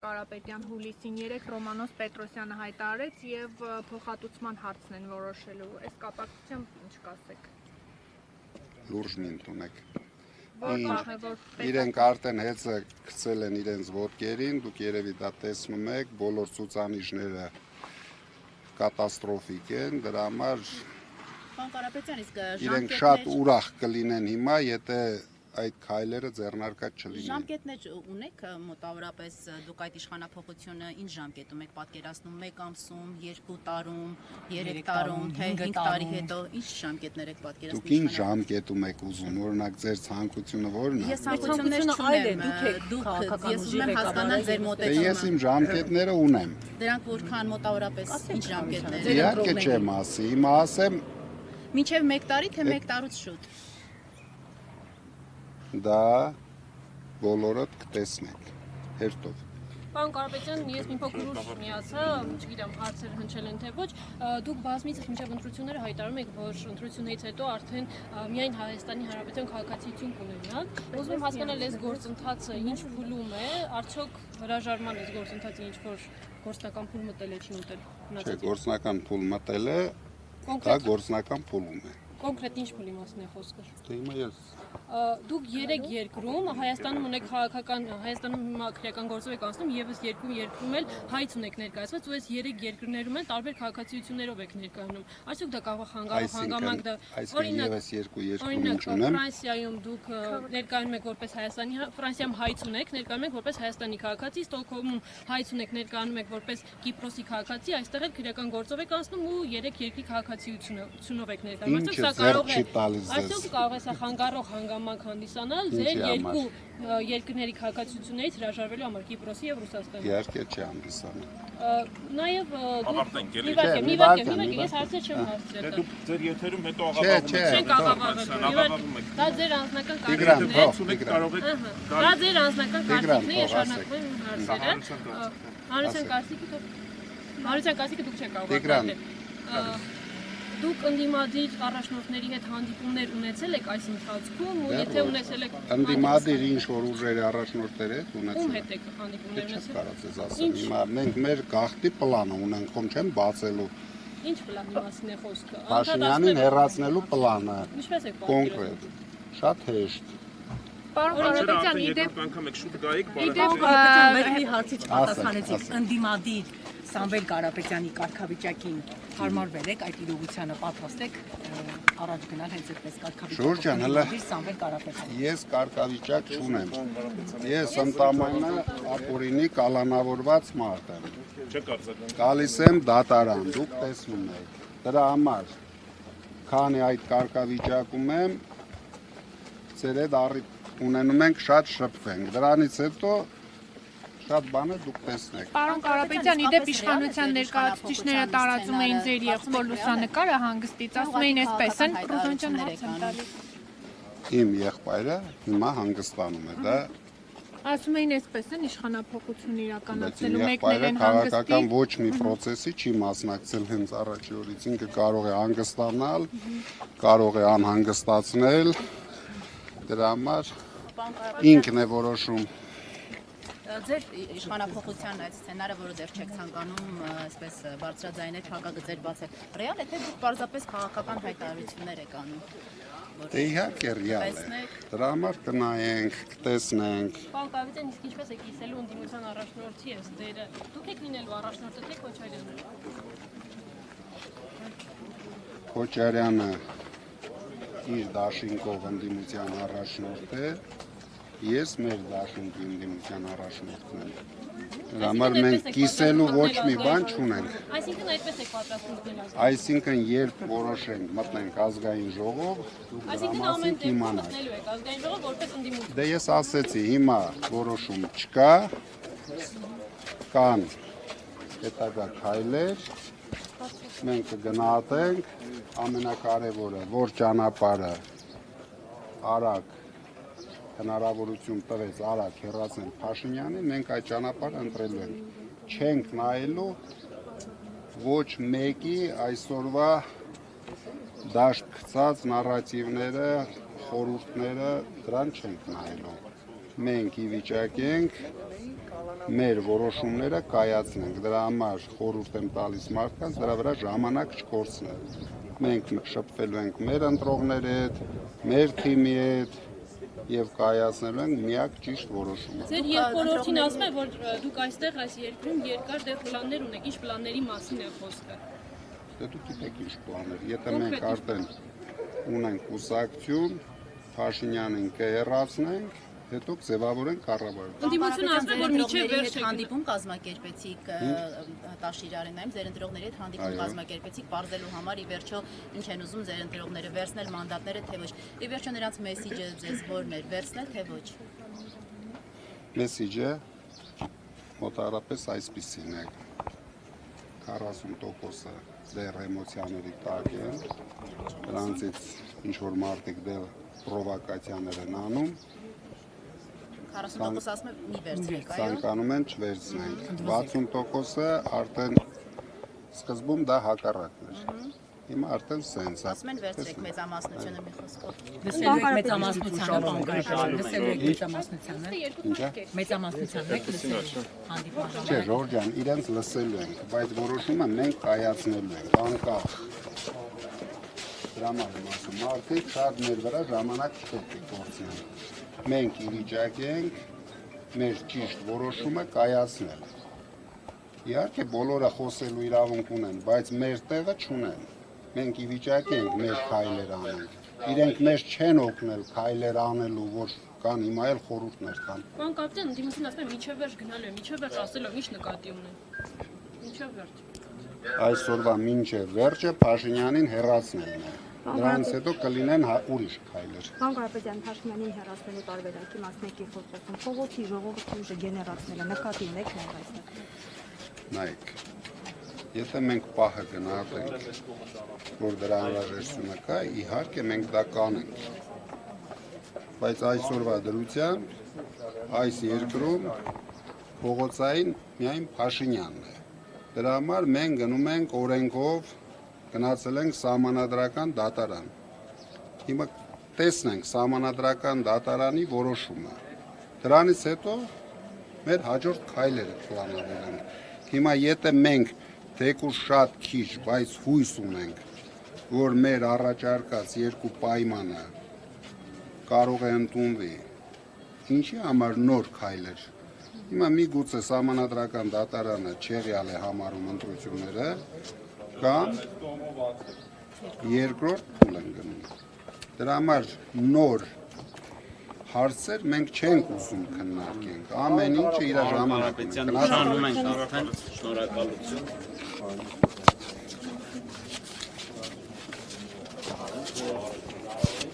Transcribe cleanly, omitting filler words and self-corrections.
Կարապետյան հուլիսին 3 Ռոմանոս Պետրոսյանը հայտարարեց եւ փոխհատուցման հարցն են որոշելու։ Այս կապակցությամբ ինչ կասեք։ Լուրջ մի ընդունեք։ Իրենք արդեն հեծը գցել են իրենց ոտքերին, դուք երևի դա տեսնում եք, բոլոր ցուցանիշները կատաստրոֆիկ են, դրա համար իրենք շատ ուրախ կլինեն հիմա, եթե այդ քայլերը ձեռնարկած չլինեն։ Ժամկետներ ունեք մոտավորապես դուք այդ իշխանափոխությունը ինչ ժամկետում եք պատկերացնում 1 ամսում, 2 տարում, 3 տարում, թե 5 տարի հետո ինչ ժամկետներ եք պատկերացնում։ Դուք ինչ ժամկետում եք ուզում, օրինակ ձեր ցանկությունը ո՞րն է։ Ես ցանկություններ չունեմ, դուք ես ուզում եմ հասկանալ ձեր մոտեցումը։ Ես իմ ժամկետները ունեմ։ Դրանք որքան մոտավորապես ինչ ժամկետներ։ Իհարկե չեմ ասի, հիմա ասեմ մինչև 1 տարի թե 1 տարուց շուտ։ Դա բոլորդ կտեսնեք, հերթով։ Պարոն Կարապետյան, ես մի փոքր ուշ միացա, չգիտեմ, հարցեր հնչել են թե ոչ, դուք բազմիցս մինչև ընտրությունները հայտարարում եք, որ ընտրությունից հետո արդեն միայն Հայաստանի Հանրապետության քաղաքացիություն կունենաք։ Ուզում եմ հասկանալ, այս գործընթացը ինչ փուլում է, արդյոք հրաժարման այս գործընթացը ինչ որ գործնական փուլ մտել է, չի մտել։ Չէ, գործնական փուլ մտել է, դա գործնական փուլում է։ Կոնկրետ ինչ փուլի մասն է խոսքը։ Դե հիմա ես Դուք 3 երկրում Հայաստանում ունեք քաղաքական Հայաստանում հիմա քրեական գործով եք անցնում եւս 2 երկրում էլ հայց ունեք ներկայացված ու այս 3 երկրներում էլ տարբեր քաղաքացիություններով եք ներկայանում։ Այսօք դա կարող է հանգամանք դա օրինակ եւս 2 երկրում ինչ ունեմ։ Ֆրանսիայում դուք ներկայանում եք որպես Հայաստանի Ֆրանսիայում հայց ունեք ներկայանում եք որպես Հայաստանի քաղաքացի, Ստոկհոլմում հայց ունեք ներկայանում եք որպես Կիպրոսի քաղաքացի, այստեղ էլ քրեական գործով եք անցնում ու 3 երկրի քաղաքացիությունով եք ներկայանում։ Այսօք կարող է սա խանգարող հանգամանք հանդիսանալ ձեր 2 երկրների քաղաքացիություններից հրաժարվելու համար Կիպրոսի եւ Ռուսաստանի։ Իհարկե չի հանդիսանա։ Նաեւ ես հարցեր չեմ հարցրել։ Դուք ձեր եթերում հետո աղավաղում չենք աղավաղում եք։ Դա ձեր անձնական կարծիքն է։ Կարող եք Դա ձեր անձնական կարծիքն է, ես շարունակում եմ հարցերը։ Հանրության կարծիքը դուք չեք կարող ասել։ Դուք ընդդիմադիր առաջնորդների հետ հանդիպումներ ունեցել եք այս ընթացքում ու եթե ունեցել եք ընդդիմադիր ինչ որ ուժերի առաջնորդներ եք ունեցել։ Ում հետ եք հանդիպումներ ունեցել։ Կարծես ասեմ, հիմա մենք մեր գաղտնի պլանը ունենք, ում չեմ բացելու։ Ինչ պլանի մասին է խոսքը։ Փաշինյանին հեռացնելու պլանը։ Ինչպես եք կոնկրետ։ Շատ հեշտ։ Պարոն Կարապետյան, իդեպ անգամ եք շուտ գայիք, մեր մի հարցի չպատասխանեցիք։ Ընդդիմադիր Սամվել Կարապետյանի կարգավիճակին հարմարվել եք, այդ իրողությանը պատրաստ եք առաջ գնալ հենց այդպես կարգավիճակի Սամվել Կարապետյան։ Ես կարգավիճակ չունեմ։ Ես ընդամենը ապօրինի կալանավորված մարդ եմ։ Գալիս եմ դատարան, դուք տեսնում եք։ Դրա համար, քանի այդ կարգավիճակում եմ, ձեր հետ առիթ ունենում ենք շատ շփվենք։ Դրանից հետո շատ բաներ դուք տեսնեք։ Պարոն Կարապետյան, իդեպ իշխանության ներկայացուցիչները տարածում էին ձեր եղբոր լուսանկարը հանգստից, ասում էին այսպես են Ռուզանյան հարց են տալիս։ Իմ եղբայրը հիմա հանգստանում է, դա Ասում էին այսպես են իշխանափոխություն իրականացնելու մեկներ մեկներ են քաղաքական ոչ մի process-ի չի մասնակցել հենց առաջի օրից, ինքը կարող է հանգստանալ, կարող է անհանգստացնել, դրա համար ինքն է որոշում։ Ձեր իշխանափոխության այդ սցենարը, որը դեռ չեք ցանկանում այսպես բարձրաձայնել հակագծեր բացել, ռեալ է թե դուք պարզապես քաղաքական հայտարարություններ եք անում։ Դե իհարկե ռեալ է։ Դրա համար կնայենք, կտեսնենք։ Պարոն Կարապետյան, իսկ ինչպես եք կիսելու ընդդիմության առաջնորդի այս դերը։ Դուք եք լինելու առաջնորդը թե Քոչարյանը։ Քոչարյանը իր դաշինքով ընդդիմության առաջնորդ է, ես մեր դաշինքի ընդդիմության առաջնորդն եմ։ Դրա համար մենք կիսելու ոչ մի բան չունենք։ Այսինքն այդպես եք պատրաստվում գնալ։ Այսինքն երբ որոշենք մտնենք ազգային ժողով, դուք դրա մասին կիմանաք։ Մտնելու եք ազգային ժողով որպես ընդդիմություն։ Դե ես ասեցի, հիմա որոշում չկա, կան հետագա քայլեր, մենք կգնահատենք, ամենակարևորը, որ ճանապարհը արագ հնարավորություն տվեց արագ հեռացնել Փաշինյանին, մենք այդ ճանապարհը ընտրելու ենք։ Չենք նայելու ոչ մեկի այսօրվա դաշտ գցած նարատիվները, խորհուրդները, դրան չենք նայելու։ Մենք ի վիճակի ենք մեր որոշումները կայացնենք։ Դրա համար խորհուրդ եմ տալիս մարդկանց դրա վրա ժամանակ չկորցնել։ Մենք շփվելու ենք մեր ընտրողների հետ, մեր թիմի հետ եւ կայացնելու ենք միակ ճիշտ որոշումը։ Ձեր երկրորդին ասում է, որ դուք այստեղ այս երկրում երկար դեռ պլաններ ունեք, ինչ պլանների մասին է խոսքը։ Դե դուք գիտեք ինչ պլաններ։ Եթե մենք արդեն ունենք կուսակցություն, Փաշինյանին կհեռացնենք, հետո կձևավորենք կառավարություն։ Ընդդիմությունը ասում է, որ միջև վերջ հանդիպում կազմակերպեցիք Տաշիր Արենայում, ձեր ընտրողների հետ հանդիպում կազմակերպեցիք, բարձելու համար ի վերջո ինչ են ուզում ձեր ընտրողները վերցնել մանդատները, թե ոչ։ Ի վերջո նրանց մեսիջը ձեզ որն էր, վերցնել թե ոչ։ Մեսիջը մոտավորապես այսպիսին է. 40%-ը դեռ էմոցիաների տակ են, դրանցից ինչ-որ մարդիկ դեռ պրովոկացիաներ են անում, 40% ասում է մի վերցրեք, այո։ ցանկանում են չվերցնենք, 60%-ը արդեն սկզբում դա հակառակն էր, հիմա արդեն սենց է։ Ասում են վերցրեք մեծամասնությունը մի խոսքով։ Լսելու եք մեծամասնությանը, պարոն Գրիգորյան, լսելու եք մեծամասնությանը։ Մեծամասնությանն եք լսելու հանդիպման Չէ, Ժորժ ջան, իրենց լսելու ենք, բայց որոշումը մենք կայացնելու ենք, անկախ դրա համար եմ ասում, մարդիկ շատ մեր վրա ժամանակ չպետք է կորցնեն։ Մենք ի վիճակի ենք մեր ճիշտ որոշումը կայացնել։ Իհարկե բոլորը խոսելու իրավունք ունեն, բայց մեր տեղը չունեն։ Մենք ի վիճակի ենք մեր քայլեր անենք։ Իրենք մեզ չեն օգնել քայլեր անելու, որ կան հիմա էլ խորհուրդներ կան։ Պարոն կապիտան, ընդդիմությունը ասում է միջև վերջ գնալու է, միջև վերջ ասելով ինչ նկատի ունեն։ Միջև վերջ։ Այսօրվա մինչև վերջը Փաշինյանին հեռացնելն է։ Դրանից հետո կլինեն ուրիշ քայլեր։ Պարոն Կարապետյան, Փաշինյանին հեռացնելու տարբերակի մասն եք խոսում։ Փողոցի ժողովրդի ուժը գեներացնելը նկատի ունեք նաև այստեղ։ Նայեք, եթե մենք պահը գնահատենք, որ դրա անհրաժեշտությունը կա, իհարկե մենք դա կանենք։ Բայց այսօրվա դրությամբ այս երկրում փողոցային միայն Փաշինյանն է։ Դրա համար մենք գնում ենք օրենքով գնացել ենք սահմանադրական դատարան։ Հիմա տեսնենք սահմանադրական դատարանի որոշումը։ Դրանից հետո մեր հաջորդ քայլերը պլանավորել ենք։ Հիմա եթե մենք թեկուզ շատ քիչ, բայց հույս ունենք, որ մեր առաջարկած երկու պայմանը կարող է ընդունվի, ինչի համար նոր քայլեր։ Հիմա միգուցե սահմանադրական դատարանը չեղյալ է համարում ընտրությունները, կամ երկրորդ փուլ են գնում։ Դրա համար նոր հարցեր մենք չենք ուզում քննարկենք։ Ամեն ինչը իր ժամանակին է։ Շնորհակալություն։